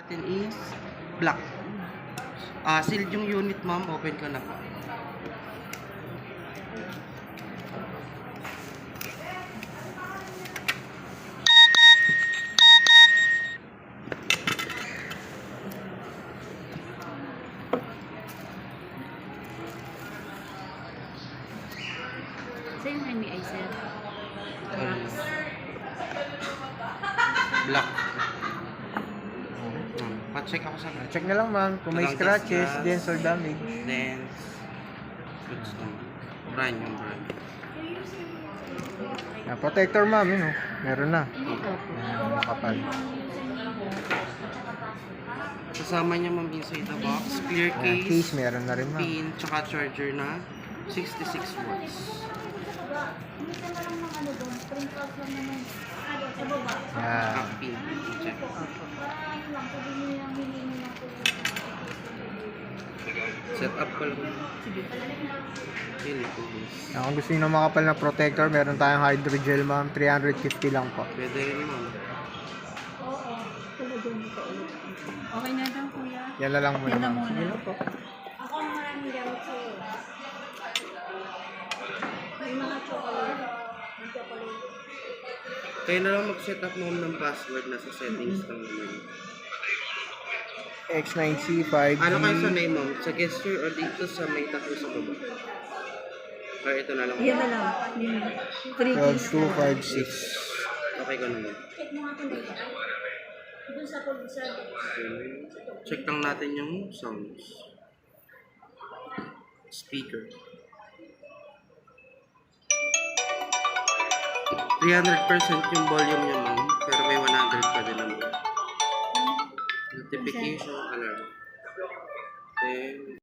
natin is black. Sealed yung unit, ma'am. Open ka na po. Sa'yo yung may sir. Black. Pa-check ako sa Check na lang ma'am, kung may Walang scratches, gas. dents or damage. Dents. Goods na. Brand yung brand. Protector ma'am, yun oh. Meron na. Opo. Makapal. Kasama niya, ma'am, inside the box. Clear Case case. meron na rin ma'am. Pin, tsaka charger na 66 watts. Yan. Pin. Check. Set up ko lang. Yun ito. Kung gusto nyo ng makapal na protector, meron tayong hydrogel ma'am. 350 lang po. Pwede rin, ma'am. Okay na daw, kuya. Yan na lang muna Yan na ma'am. muna. Sige lang po. Ako ang maraming gamit sa'yo. May mga chocolate. May chocolate. Kayo na lang mag-set up, ma'am, ng password na sa settings lang naman. X9C 5G. Ano kayo sanay, ma'am? Sa gesture o dito sa may tattoo sa baba? Or ito na lang? Yan na lang. Yung 3 keys na. 12256. Okay ko naman. Check mo nga kung dito. Doon sa pulsa. Check lang natin yung sounds. Speaker. 300% yung volume niya, ma'am. Pero may 100 pa din naman. Notification alarm. Then,